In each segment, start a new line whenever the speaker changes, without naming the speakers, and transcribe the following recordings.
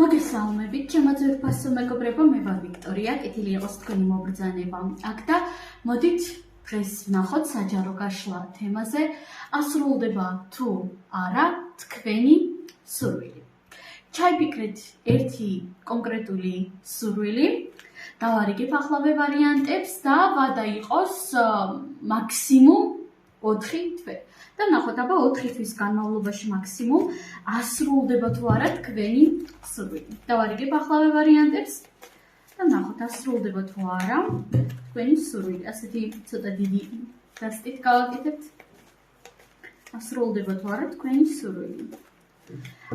მოგესალმებით, ჩემო ძვირფასო მეგობრებო, მე ვარ ვიქტორია, კეთილი იყოს თქვენი მობრძანება. აქ და მოდით დღეს ვნახოთ საჯარო გაშლა თემაზე, ასრულდება თუ არა თქვენი სურვილი. ჩაიფიქრეთ ერთი კონკრეტული სურვილი, დავარიგებ ახლავე ვარიანტებს და ვადა იყოს მაქსიმუმ 4 თვე. და ნახოთ აბა 4 თვის განმავლობაში მაქსიმუმ ასრულდება თუ არა თქვენი სურვილი. დავარიგებ ახლავე ვარიანტებს და ნახოთ ასრულდება თუ არა თქვენი სურვილი. ასეთი ცოტა დიდი დასტით გავაკეთებთ. ასრულდება თუ არა თქვენი სურვილი.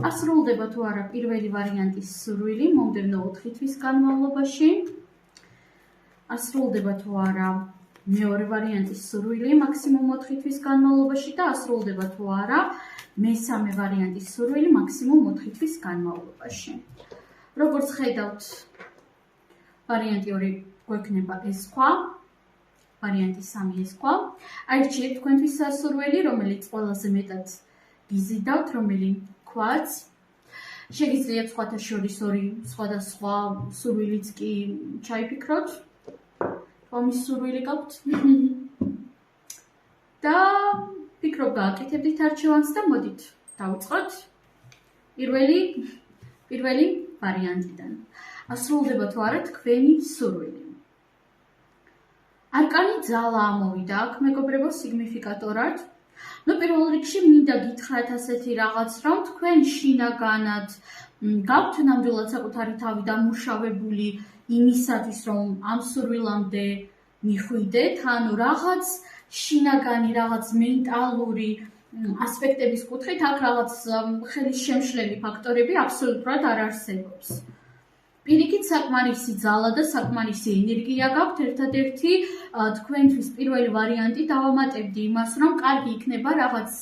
ასრულდება თუ არა პირველი ვარიანტის სურვილი მომდევნო 4 თვის განმავლობაში. ასრულდება თუ არა მეორე ვარიანტის სურვილი მაქსიმუმ 4 თვის განმავლობაში და ასრულდება თუ არა მესამე ვარიანტის სურვილი მაქსიმუმ 4 თვის განმავლობაში. როგორც ხედავთ, ვარიანტი 2 გვექნება ეს სხვა, ვარიანტი 3 ეს სხვა. აირჩიეთ თქვენთვის სასურველი, რომელიც ყველაზე მეტად გიზიდავთ, რომელი ქვაც. შეგიძლიათ სხვათა შორის ორი სხვადასხვა სურვილიც კი ჩაიფიქროთ. რომის სურვილი გაქვთ და ფიქრობ გააკეთებდით არჩევანს და მოდით დავიწყოთ პირველი ვარიანტიდან. ასრულდება თუ არა თქვენი სურვილი. არკანი ძალა ამოვიდა აქ მეგობრებო სიგნიფიკატორად. პირველ რიგში მინდა გითხრათ ასეთი რაღაც, რომ თქვენ შინაგანად გაქვთ ნამდვილად საკუთარი თავი დამუშავებული იმისათვის, რომ ამ სურვილამდე მიხვიდეთ, ანუ რაღაც შინაგანი, რაღაც მენტალური ასპექტების კუთხით აქ რაღაც ხელის შემშლელი ფაქტორები აბსოლუტურად არ არსებობს. პირიქით საკმარისი ძალა და საკმარისი ენერგია გაქვთ, ერთადერთი თქვენთვის პირველი ვარიანტი დავამატებდი იმას, რომ კარგი იქნება რაღაც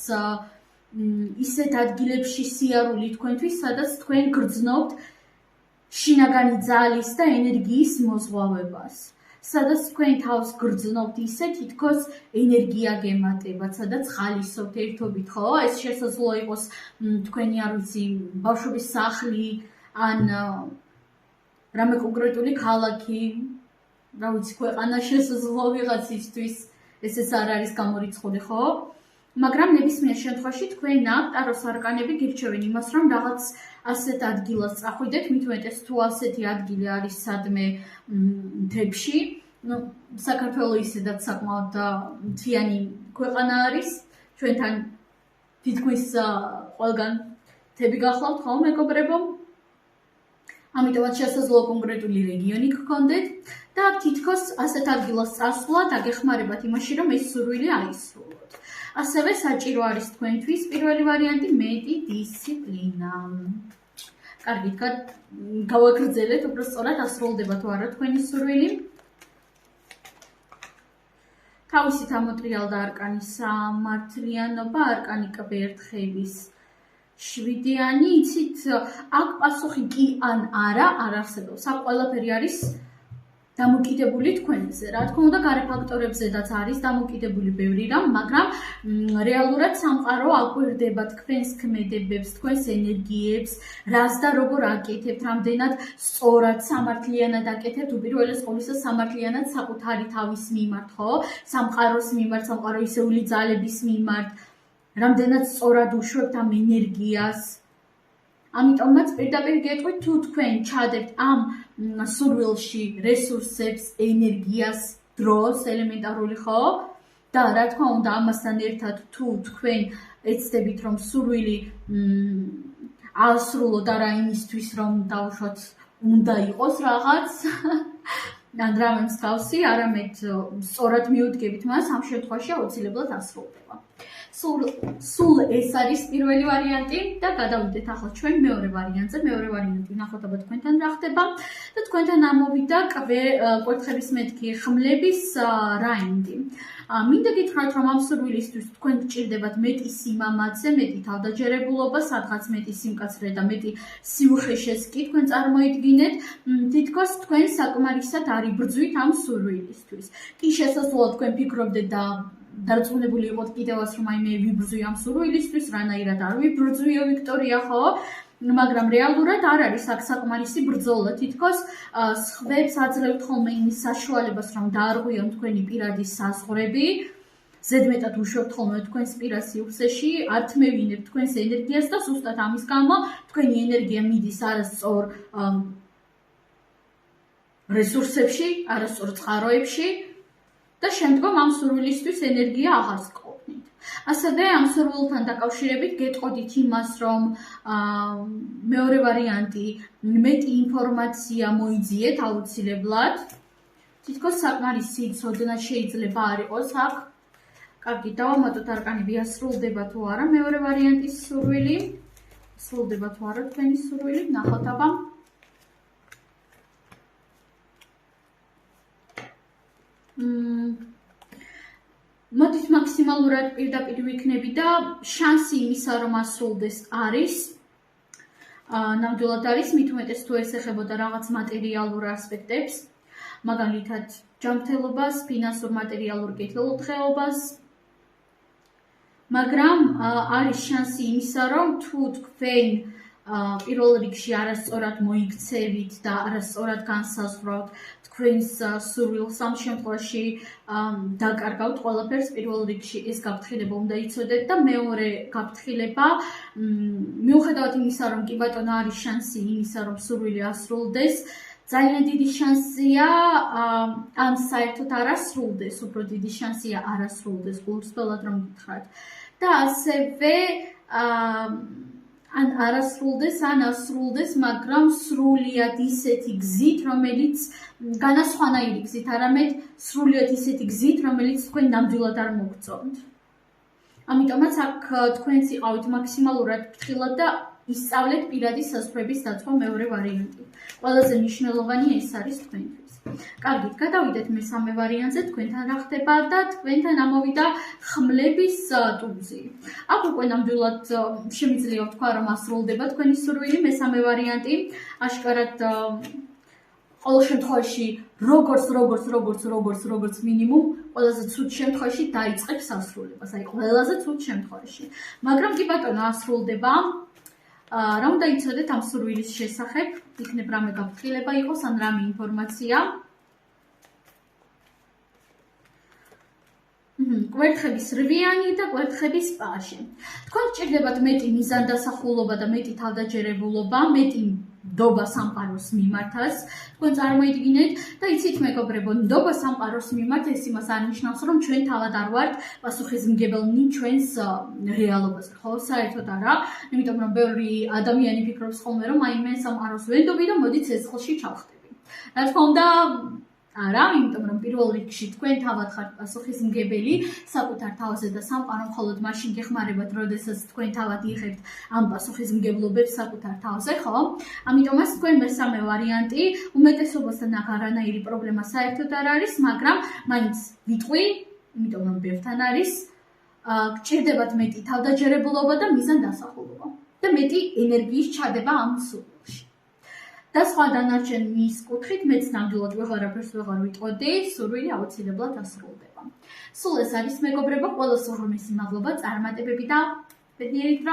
ისეთ ადგილებში სიარული თქვენთვის, სადაც თქვენ გრძნობთ შინაგანი ძალის და ენერგიის მოზღვავებას. სადაც თქვენ თავს გრძნობთ ისე თითქოს ენერგია გემატებათ, სადაც ხალისობთ ერთობით, ხო? ეს შესაძლოა იყოს თქვენი, არ ვიცი, ბავშვობის სახლი, ან რამე კონკრეტული ქალაქი, რა ვიცი, ქვეყანა შესაძლოა ვიღაცისთვის, ესეც არ არის გამორიცხული, ხო? მაგრამ ნებისმიერ შემთხვევაში თქვენ აქ ტაროს არკანები გირჩევენ იმას, რომ რაღაც ასეთ ადგილას წახვიდეთ, მით უმეტეს თუ ასეთი ადგილი არის სადმე მთებში, საქართველო ისედაც საკმაოდ მთიანი ქვეყანა არის, ჩვენთან თითქმის ყველგან მთები გახლავთ, ხო მეგობრებო? ამიტომაც შესაძლოა კონკრეტული რეგიონი გქონდეთ და თითქოს ასეთ ადგილას წასვლა დაგეხმარებათ იმაში, რომ ეს სურვილი აისრულოთ. ასევე საჭირო არის თქვენთვის პირველი ვარიანტი მეტი დისციპლინა. კარგით, გავაგრძელეთ, უბრალოდ ასრულდება თუ არა თქვენი სურვილი. თავისით ამოტრიალდა არკანი სამართლიანობა, არკანი კვერთხების 7-იანი, იცით, აქ პასუხი კი ან არა არ არსებობს. აქ ყველაფერი არის დამოკიდებული თქვენზე. რა თქმა უნდა, გარე ფაქტორებზედაც არის დამოკიდებული ბევრი რამ, მაგრამ რეალურად სამყარო აკვირდება თქვენს ქმედებებს, თქვენს ენერგიებს, რას და როგორ აკეთებთ, რამდენად სწორად, სამართლიანად აკეთებთ, უპირველეს ყოვლისა სამართლიანად საკუთარი თავის მიმართ, ხო? სამყაროს მიმართ, სამყაროისეული ძალების მიმართ, რამდენად სწორად უშვებთ ამ ენერგიას. ამიტომაც პირდაპირ გეტყვით, თუ თქვენ ჩადებთ ამ სურვილში რესურსებს, ენერგიას, დროს, ელემენტარული, ხო? და რა თქმა უნდა, ამასთან ერთად თუ თქვენ ეცდებით, რომ სურვილი აასრულოთ არა იმისთვის, რომ დავუშვათ, უნდა იყოს რაღაც, ან რამე მსგავსი, არამედ სწორად მიუდგებით მას, ამ შემთხვევაში აუცილებლად ასრულდება. სულ ეს არის პირველი ვარიანტი და გადავიდეთ ახლა ჩვენ მეორე ვარიანტზე. მეორე ვარიანტი ნახოთ აბა თქვენთან რა ხდება და თქვენთან ამოვიდა კვერთხების მეთქი ხმლების რაინდი. მინდა გითხრათ, რომ ამ სურვილისთვის თქვენ გჭირდებათ მეტი სიმამაცე, მეტი თავდაჯერებულობა, სადღაც მეტი სიმკაცრე და მეტი სიუხეშეს კი თქვენ წარმოიდგინეთ, თითქოს თქვენ საკმარისად არ იბრძვით ამ სურვილისთვის. კი შესაძლოა თქვენ ფიქრობდეთ და დარწმუნებული იყოთ კიდევაც, რომ აი მე ვიბრძვი ამ სურვილისთვის, რანაირად არ ვიბრძვიო ვიქტორია, ხო? მაგრამ რეალურად არ არის აქ საკმარისი ბრძოლა. თითქოს სხვებს აძლევთ ხოლმე იმის საშუალებას, რომ დაარღვიონ თქვენი პირადი საზღვრები, ზედმეტად უშვებთ ხოლმე თქვენს პირას სივრცეში, არ თმევინებთ თქვენს ენერგიას და ზუსტად ამის გამო თქვენი ენერგია მიდის არასწორ რესურსებში, არასწორ წყაროებში და შემდგომ ამ სურვილისთვის ენერგია აღარ გყოფნით. ასევე ამ სურვილთან დაკავშირებით გეტყოდით იმას, რომ მეორე ვარიანტი მეტი ინფორმაცია მოიძიეთ აუცილებლად. თითქოს საკმარისი ცოდნა შეიძლება არ იყოს აქ. კარგი, დავამატოთ არკანები, ასრულდება თუ არა მეორე ვარიანტის სურვილი. ასრულდება თუ არა თქვენი სურვილი, ნახოთ აბა. მოდით მაქსიმალურად პირდაპირ ვიქნები და შანსი იმისა, რომ ასრულდეს არის. ნამდვილად არის, მით უმეტეს თუ ეს ეხებოდა რაღაც მატერიალურ ასპექტებს, მაგალითად ჯანმრთელობას, ფინანსურ მატერიალურ კეთილდღეობას. მაგრამ არის შანსი იმისა, რომ თუ თქვენ პირველ რიგში არასწორად მოიქცევით და არასწორად განსაზღვრავთ თქვენს სურვილს, ამ შემთხვევაში დაკარგავთ ყველაფერს. პირველ რიგში ეს გაფრთხილება უნდა იცოდეთ და მეორე გაფრთხილება, მიუხედავად იმისა, რომ კი ბატონო არის შანსი იმისა, რომ სურვილი ასრულდეს, ძალიან დიდი შანსია ან საერთოდ არ ასრულდეს, უფრო დიდი შანსია არ ასრულდეს, გულწრფელად რომ გითხრათ. და ასევე ან არ ასრულდეს, ან ასრულდეს, მაგრამ სრულიად ისეთი გზით, რომელიც განასხვანაირი გზით, არამედ სრულიად ისეთი გზით, რომელიც თქვენ ნამდვილად არ მოგწონთ. ამიტომაც აქ თქვენც იყავით მაქსიმალურად ფრთხილად და ისწავლეთ პირადი საზღვრების დაცვა მეორე ვარიანტი. ყველაზე მნიშვნელოვანი ეს არის თქვენთვის. კარგით, გადავიდეთ მესამე ვარიანტზე, თქვენთან რა ხდება და თქვენთან ამოვიდა ხმლების ტუზი. აქ უკვე ნამდვილად შემიძლია ვთქვა, რომ ასრულდება თქვენი სურვილი. მესამე ვარიანტი აშკარად ყოველ შემთხვევაში როგორც მინიმუმ ყველაზე ცუდ შემთხვევაში დაიწყებს ასრულებას, აი ყველაზე ცუდ შემთხვევაში. მაგრამ კი ბატონო ასრულდება. რა უნდა იცოდეთ ამ სურვილის შესახებ? იქნებ რამე გაფრთხილება იყოს ან რამე ინფორმაცია. კვერთხების რვიანი და კვერთხების პაში. თქვენ გჭირდებათ მეტი მიზანდასახულობა და მეტი თავდაჯერებულობა, მეტი ნდობა სამყაროს მიმართაც. თქვენ წარმოიდგინეთ და იცით მეგობრებო, ნდობა სამყაროს მიმართ ეს იმას არ ნიშნავს, რომ ჩვენ თავად არ ვართ პასუხისმგებელნი ჩვენს რეალობაზე, ხო? საერთოდ არა, იმიტომ რომ ბევრი ადამიანი ფიქრობს ხოლმე, რომ აი მე სამყაროს ვენდობი და მოდით ცეცხლში ჩავხტები. რა თქმა უნდა, არა, იმიტომ რომ პირველ რიგში თქვენ თავად ხართ პასუხისმგებელი საკუთარ თავზე და სამყარო მხოლოდ მაშინ გეხმარებათ, როდესაც თქვენ თავად იღებთ ამ პასუხისმგებლობებს საკუთარ თავზე, ხო? ამიტომაც თქვენ მესამე ვარიანტი უმეტესობასთან აქ არანაირი პრობლემა საერთოდ არ არის, მაგრამ მაინც ვიტყვი, იმიტომ რომ ბევრთან არის, გჭირდებათ მეტი თავდაჯერებულობა და მიზანდასახულობა და მეტი ენერგიის ჩადება ამ სურვილში. და სხვა დანარჩენის კუთხით მეც ნამდვილად ვეღარაფერს ვეღარ ვიტყოდი, სურვილი აუცილებლად ასრულდება. სულ ეს არის მეგობრებო, ყველას უღრმესი მადლობა წარმატებები და ბედნიერი დრო.